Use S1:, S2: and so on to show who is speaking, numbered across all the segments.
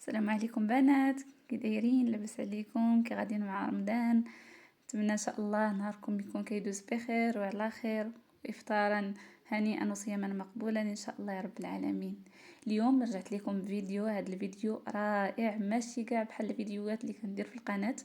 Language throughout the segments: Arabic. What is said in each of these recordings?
S1: السلام عليكم بنات، كي دايرين؟ لاباس عليكم؟ كي غاديين مع رمضان؟ نتمنى ان شاء الله نهاركم يكون كيدوز بخير وعلى خير، افطارا هنيئا وصياما مقبولا ان شاء الله يا رب العالمين. اليوم رجعت لكم بفيديو، هذا الفيديو رائع ماشي كاع بحال الفيديوهات اللي كندير في القناه.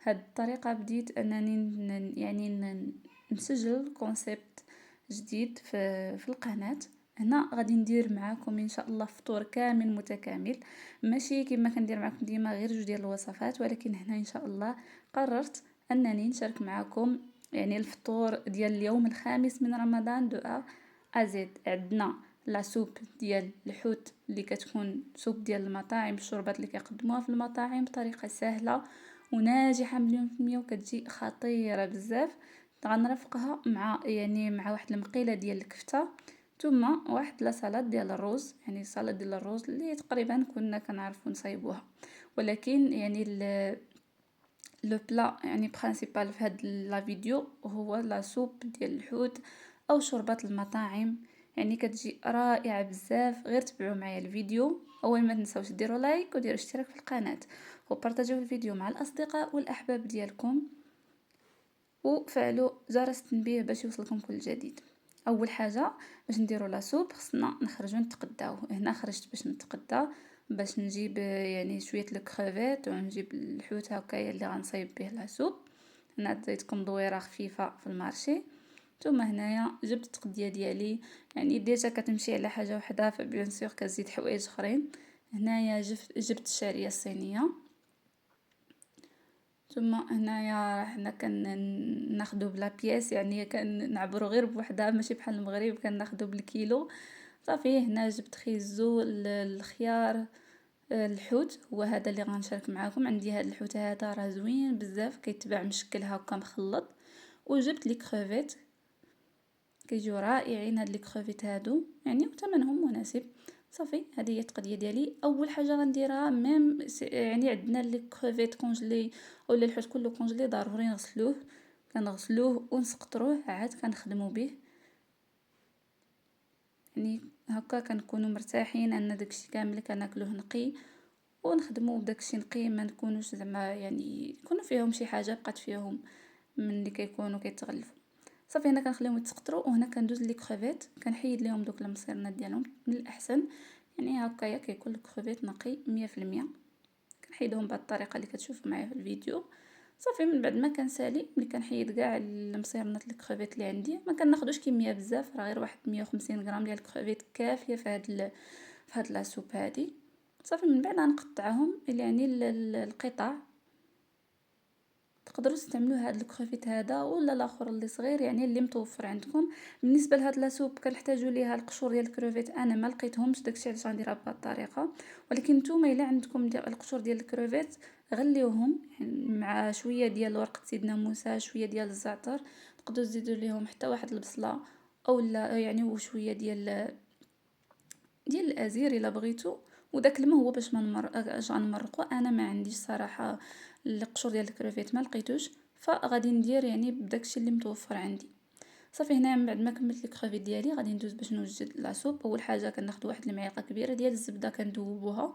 S1: هاد الطريقه بديت انني نسجل كونسيبت جديد في القناه. هنا غادي ندير معاكم ان شاء الله فطور كامل متكامل، ماشي كما كندير معكم ديما غير جوج ديال الوصفات، ولكن هنا ان شاء الله قررت انني نشارك معكم يعني الفطور ديال اليوم الخامس من رمضان دو ازيد. عندنا لا سوب ديال الحوت اللي كتكون سوب ديال المطاعم، الشوربات اللي كيقدموها في المطاعم بطريقه سهله وناجحه مليون في المية وكتجي خطيره بزاف. غنرافقها مع واحد المقيله ديال الكفته، ثم واحد لا سالاد ديال الرز، يعني سالاد ديال الرز اللي تقريبا كنا كنعرفوا نصايبوها، ولكن يعني لو بلا يعني برينسيپال في هاد لا فيديو هو لا سوب ديال الحوت او شوربات المطاعم. يعني كتجي رائعه بزاف، غير تبعوا معايا الفيديو. اول ما تنساوش ديروا لايك وديروا اشتراك في القناه وبارطاجيو الفيديو مع الاصدقاء والاحباب ديالكم، وفعلوا جرس التنبيه باش يوصلكم كل جديد. اول حاجه باش نديروا لا سوب خصنا نخرجوا نتقداو. هنا خرجت باش نتقدى، باش نجيب يعني شويه الكريفات ونجيب الحوت هكايا اللي غنصايب به لا سوب. هنا ديتكم دويره خفيفه في المارشي، ثم هنايا جبت التقديه ديالي. يعني ديجا كتمشي على حاجه وحده فبيان سور كزيد حوايج اخرين. هنايا جبت الشعريه الصينيه، ثم هنايا حنا ناخدو بلا بياس، يعني كنعبرو غير بوحدها ماشي بحال المغرب كناخدو بالكيلو. صافي هنا جبت خيزو، الخيار، الحوت هو هذا اللي غنشارك معاكم. عندي هذا الحوت هذا راه زوين بزاف، كيتباع مشكل هكا مخلط. وجبت لي كروفيت، كيجيو رائعين هاد لي كروفيت هادو، يعني وثمنهم مناسب. صافي هذه هي التقديه ديالي. اول حاجه غنديرها يعني عندنا لي كروفيت كونجلي ولا الحوت كله كونجلي، ضروري نغسلوه. كنغسلوه ونسقطروه عاد كنخدموا به، يعني هكا كنكونوا مرتاحين ان داكشي كامل كناكلوه نقي ونخدموا بداكشي نقي، ما نكونوش زعما يعني يكونوا فيهم شي حاجه بقات فيهم من اللي كيكونوا كيتغلفوا. صافي هنا كنخليهم يتسقطروا، وهنا كندوز لي كريفيت كنحيد ليهم دوك المصيرنات ديالهم من الاحسن، يعني هكايا كيكون الكريفيت نقي 100%. كنحيدهم بهذه الطريقه اللي كتشوفوا معايا في الفيديو. صافي من بعد ما كنسالي ملي كنحيد كاع المصيرنات الكريفيت اللي عندي، ما كناخذوش كميه بزاف، راه غير واحد 150 غرام ديال الكريفيت كافيه في هاد لا سوب هادي. صافي من بعد غنقطعهم يعني القطع. تقدروا تستعملوا هاد الكروفيت هذا ولا الاخر اللي صغير، يعني اللي متوفر عندكم. بالنسبه لهاد لاصوب كنحتاجوا ليها القشور ديال الكروفيت، انا ما لقيتهمش داكشي علاش غنديرها بهاد الطريقه. ولكن نتوما الا عندكم ديال القشور ديال الكروفيت غليوهم، يعني مع شويه ديال ورقه سيدنا موسى، شويه ديال الزعتر، تقدروا تزيدوا ليهم حتى واحد البصله او لا يعني وشويه ديال الازير الا بغيتو. وداك الماء هو باش ما غنمرقو. انا ما عنديش صراحه القشور ديال الكروفيت ما لقيتوش، فغادي ندير يعني بداكشي اللي متوفر عندي. صافي هنا من بعد ما كملت الكروفيت ديالي غادي ندوز باش نوجد لاصوب. اول حاجه كناخذ واحد المعلقه كبيره ديال الزبده كندوبوها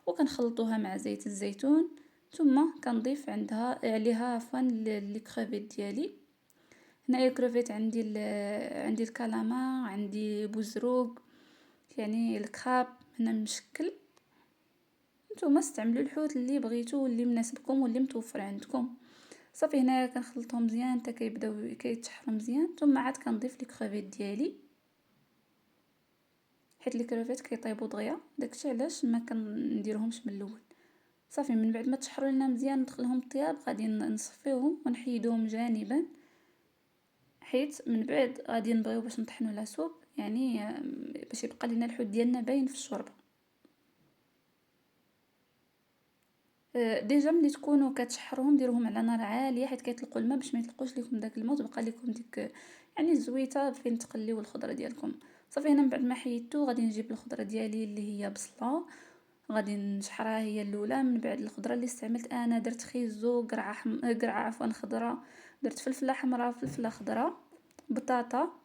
S1: وكنخلطوها مع زيت الزيتون، ثم كنضيف عليها عفوا لي كروفيت ديالي. هنايا الكروفيت عندي الكالامار، عندي بوزروق، يعني الكراب هنا مشكل. نتوما استعملوا الحوت اللي بغيتو واللي مناسبكم واللي متوفر عندكم. صافي هنايا كنخلطهم مزيان حتى كيبداو كيتشحروا مزيان، ثم عاد كنضيف لي كريفيت ديالي حيت لي كريفيت كيطيبوا دغيا، داكشي علاش ما كنديرهمش من الاول. صافي من بعد ما تشحروا لنا مزيان ندخلهم الطياب، غادي نصفيهم ونحيدوهم جانبا، حيت من بعد غادي نبغيو باش نطحنوا لا سوب، يعني باش يبقى لنا الحوت ديالنا باين في الشوربه. ديجا ملي تكونوا كتشحروهم ديروهم على نار عاليه حيت كيطلقوا الماء باش ما يطلقوش لكم داك الماء وتبقى لكم ديك يعني الزويته فين تقليو الخضره ديالكم. صافي هنا من بعد ما حيدتو غادي نجيب الخضره ديالي اللي هي بصله، غادي نشحرها هي الاولى. من بعد الخضره اللي استعملت انا درت خيزو، قرعه عفوا خضراء، درت فلفله حمراء فلفله خضراء، بطاطا،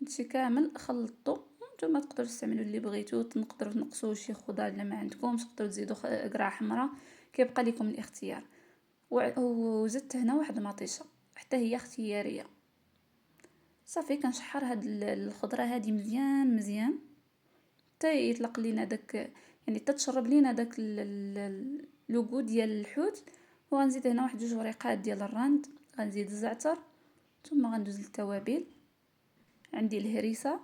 S1: هادشي كامل خلطته. نتوما تقدروا تستعملوا اللي بغيتو، تقدروا تنقصوا شي خضار الا ما عندكمش، تقدروا تزيدوا قرعه حمراء، كيبقى لكم الاختيار. وزدت هنا واحد المطيشه حتى هي اختياريه. صافي كنشحر هاد الخضره هادي مزيان مزيان حتى يطلق لينا داك، يعني تتشرب لينا داك لوغو ديال الحوت. وغنزيد هنا واحد جوج وريقات ديال الراند، غنزيد الزعتر، ثم غندوز للتوابل. عندي الهريسه،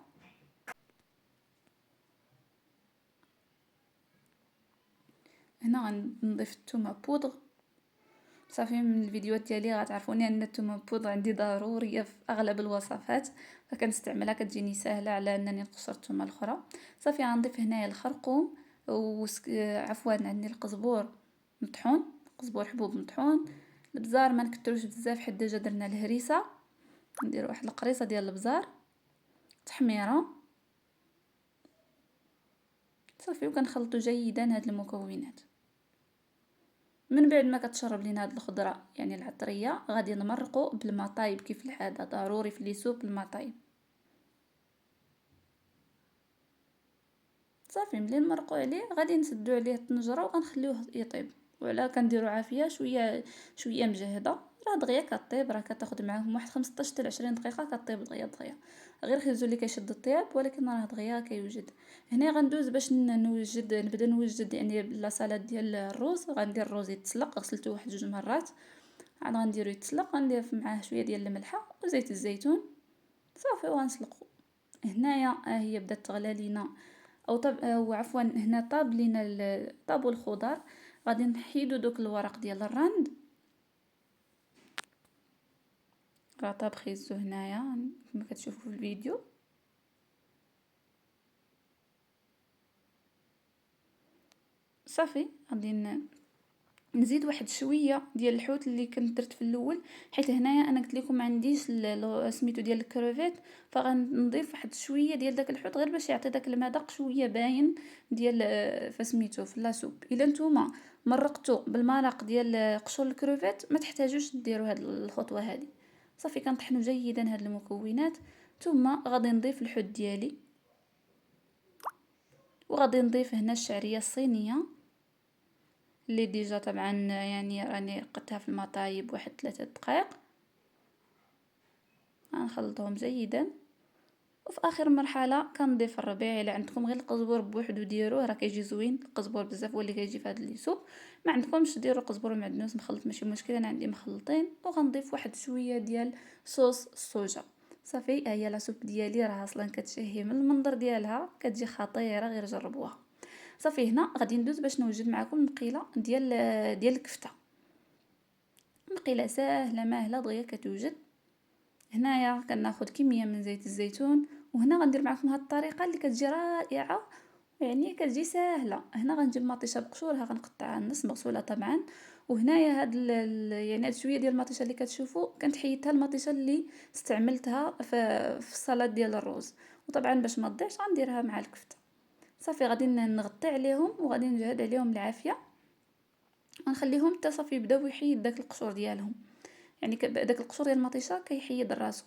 S1: هنا غنضيف الثومه بودغ. صافي من الفيديوهات ديالي غتعرفوني ان الثومه بودغ عندي ضروريه في اغلب الوصفات، فكنستعملها كتجيني سهله على انني نقشر الثومه الاخرى. صافي غنضيف هنايا الخرقوم عفوا عندي القزبور مطحون، قزبور حبوب مطحون. البزار ما نكتروش بزاف حيت ديجا درنا الهريسه، ندير واحد القريصه ديال البزار تحميره. صافي وكنخلطوا جيدا هاد المكونات. من بعد ما كتشرب لينا هاد الخضره يعني العطريه، غادي نمرقوا بالما طايب كيف العاده، ضروري في لي سوب الماء طايب. صافي ملي نمرقوا عليه غادي نسدو عليه الطنجره وغنخليوه يطيب. وعلى كنديروا عافيه شويه شويه مجهده، راه دغيا كطيب، راه كتاخذ معاهم واحد 15 حتى 20 دقيقه كطيب دغيا دغيا. غير خيزو اللي كيشد الطياب، ولكن راه دغيا كيوجد. هنا غندوز باش نبدا نوجد يعني لا سالاد ديال الروز. غندير الروز يتسلق، غسلته واحد جوج مرات، عاد غنديرو يتسلق، غندير معاه شويه ديال الملحه وزيت الزيتون. صافي وغنسلقو. هنايا هي بدات تغلى لينا، او عفوا هنا طاب لينا طابوا الخضر. غادي نحيدو دوك الورق ديال الرند، راه طاب خيزو هنايا كما كتشوفوا في الفيديو. صافي غادي نزيد واحد شويه ديال الحوت اللي كنت درت في الاول، حيت هنايا انا قلت لكم ما عنديش سميتو ديال الكروفيت، فغنضيف واحد شويه ديال داك الحوت غير باش يعطي داك المذاق شويه باين ديال فسميتو في لاسوب. الا نتوما مرقتو بالمرق ديال قشور الكروفيت ما تحتاجوش ديروا هاد الخطوه هذه. صافي كنطحنوا جيدا هاد المكونات، ثم غادي نضيف الحوت ديالي، وغادي نضيف هنا الشعريه الصينيه اللي ديجا طبعا يعني راني قدتها في المطايب واحد 3 دقائق. غنخلطهم جيدا. وفي اخر مرحله كنضيف الربيع. الا عندكم غير القزبر بوحدو ديروه، راه كيجي زوين القزبر بزاف، هو اللي كيجي في هذا الليسوب. ما عندكمش ديروا قزبر ومعدنوس مخلط ماشي مشكل، انا عندي مخلطين. وغنضيف واحد شويه ديال صوص الصوجا. صافي هي لاصوب ديالي راه اصلا كتشهي من المنظر ديالها، كتجي خطيره، غير جربوها. صافي هنا غادي ندوز باش نوجد معكم النقيله ديال الكفته. نقيله ساهله ماهله دغيا كتوجد. هنايا كناخذ كميه من زيت الزيتون، وهنا غندير معكم هاد الطريقه اللي كتجي رائعه، يعني كتجي ساهله. هنا غنجيب مطيشه بقشورها غنقطعها النص مغسوله طبعا. وهنايا يعني هاد شويه ديال المطيشه اللي كتشوفوا كنت حيدتها المطيشه اللي استعملتها في الصلاه ديال الروز، وطبعا باش ما تضيعش غنديرها مع الكفته. صافي غادي نغطي عليهم وغادي نجهد عليهم العافيه، غنخليهم حتى صافي يبداو يحيد داك القشور ديالهم، يعني داك القشور ديال المطيشه كيحيد راسو.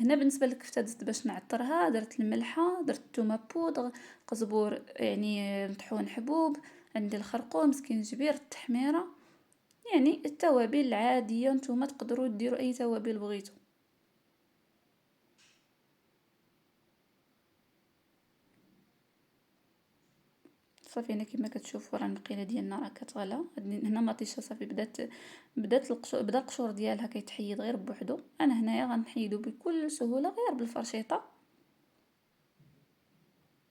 S1: هنا بالنسبه للكفته زدت باش نعطرها، درت الملحه، درت الثومه بودغ، قزبور يعني مطحون حبوب، عندي الخرقوم، سكينجبير، التحميره، يعني التوابل العاديه. نتوما تقدروا ديروا اي توابل بغيتو. صافي هنا كما كتشوفوا راه النقيله ديالنا راه كتغلى. هنا مطيشه صافي بدا القشور ديالها كيتحيد غير بوحدو. انا هنايا غنحيدو بكل سهوله غير بالفرشيطه.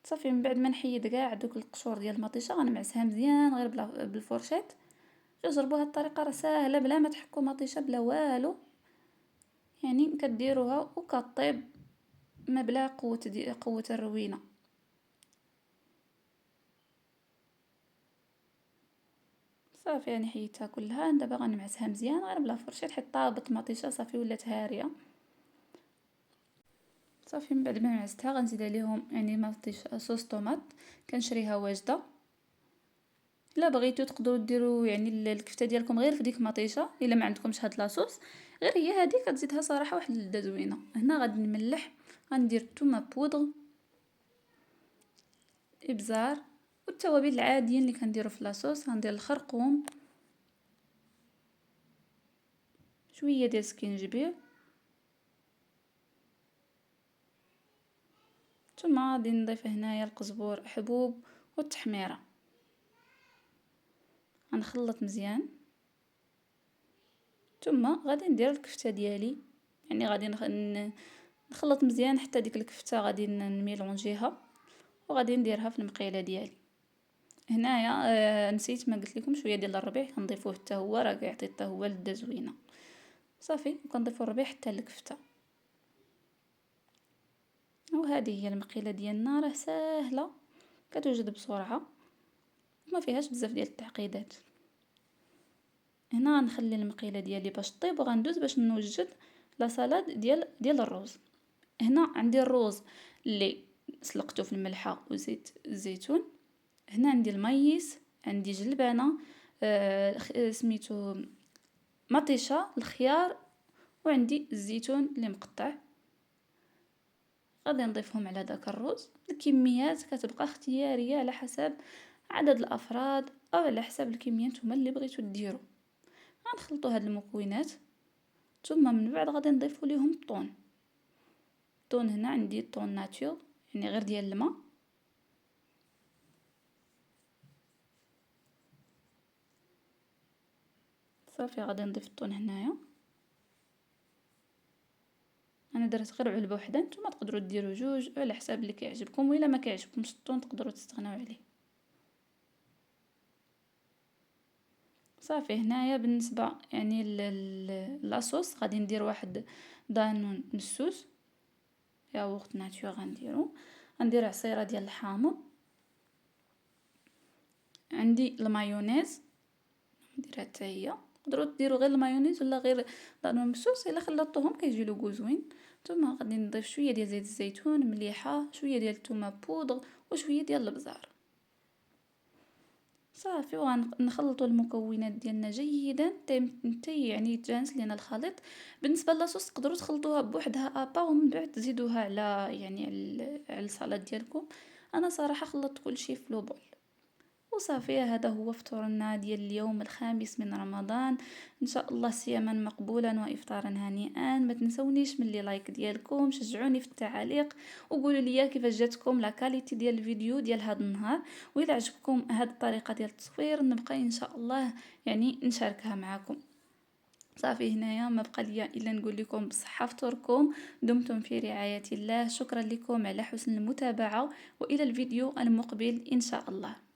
S1: صافي من بعد ما نحيد كاع دوك القشور ديال المطيشه غنمعسها مزيان غير بالفرشيط. جربوا هاد الطريقه راه ساهله بلا ما تحكوا مطيشه بلا والو، يعني كديروها وكطيب ما بلا قوه الروينه. صافي يعني حيدتها كلها، دابا غنمعسها مزيان غير بلا فرشيط حيت طابت مطيشه صافي ولات هاريه. صافي من بعد ما معستها غنزيد عليهم يعني مطيشه صوص طوماط، كنشريها واجده. الا بغيتو تقدروا ديروا يعني الكفته ديالكم غير في ديك مطيشه، الا ما عندكمش هاد لاصوص غير هي هذه كتزيدها صراحه واحد اللذه زوينه. هنا غادي نملح، غندير الثومه بودغ، ابزار والتوابل العاديين اللي كنديرو في لاصوص. غندير الخرقوم، شويه ديال السكينجبير، ثم غادي نضيف هنايا القزبور حبوب والتحميره. غنخلط مزيان، ثم غادي ندير الكفته ديالي، يعني غادي نخلط مزيان حتى ديك الكفته غادي نميلونجيها وغادي نديرها في المقيله ديالي. هنايا نسيت ما قلت لكم شويه ديال الربيع كنضيفوه حتى هو، راه كيعطي حتى هو لذه زوينه. صافي وكنضيفوا الربيع حتى للكفته. وهذه هي المقيله ديالنا، راه ساهله كتوجد بسرعه وما فيهاش بزاف ديال التعقيدات. هنا غنخلي المقيله ديالي باش طيب وغندوز باش نوجد لا سالاد ديال الرز. هنا عندي الرز اللي سلقته في الملحه وزيت الزيتون. هنا عندي المايس، عندي جلبانه، سميتو مطيشه، الخيار، وعندي الزيتون اللي مقطع. غادي نضيفهم على داك الرز. الكميات كتبقى اختياريه على حسب عدد الافراد او على حسب الكميه نتوما اللي بغيتو ديروا. غنخلطوا هاد المكونات ثم من بعد غادي نضيفوا ليهم الطون. الطون هنا عندي طون ناتور، يعني غير ديال الماء. صافي غادي نضيف الطون هنايا. انا درت غير علبه وحده، نتوما تقدروا ديروا جوج على حساب اللي كيعجبكم، وإلا ما كيعجبكمش الطون تقدروا تستغناو عليه. صافي هنايا بالنسبه يعني لاصوص غادي ندير واحد دانون مسوس ياغورت ناتور. غندير عصيره ديال الحامض، عندي المايونيز نديرها حتى هي. تقدروا ديروا غير المايونيز ولا غير دانون مسوس، الا خلطوهم كيجي له غو زوين. ثم غادي نضيف شويه ديال زيت الزيتون، مليحه، شويه ديال الثومه بودغ وشويه ديال الابزار. صافي ونخلطوا المكونات ديالنا جيدا حتى يعني يتجانس لينا الخليط. بالنسبه للاصوص تقدروا تخلطوها بوحدها ابا ومن بعد تزيدوها على يعني على السلطه ديالكم. انا صراحه خلطت كل شيء في لوبول. وصافي هذا هو فطورنا ديال اليوم الخامس من رمضان. ان شاء الله صياما مقبولا وافطارا هنيئا. ما تنسونيش من لي لايك ديالكم، شجعوني في التعاليق وقولوا لي كيفاش جاتكم لا كاليتي ديال الفيديو ديال هذا النهار. واذا عجبكم هذه الطريقه ديال التصوير نبقى ان شاء الله يعني نشاركها معكم. صافي هنايا ما بقى ليا الا نقول لكم بصحه فطوركم، دمتم في رعايه الله. شكرا لكم على حسن المتابعه والى الفيديو المقبل ان شاء الله.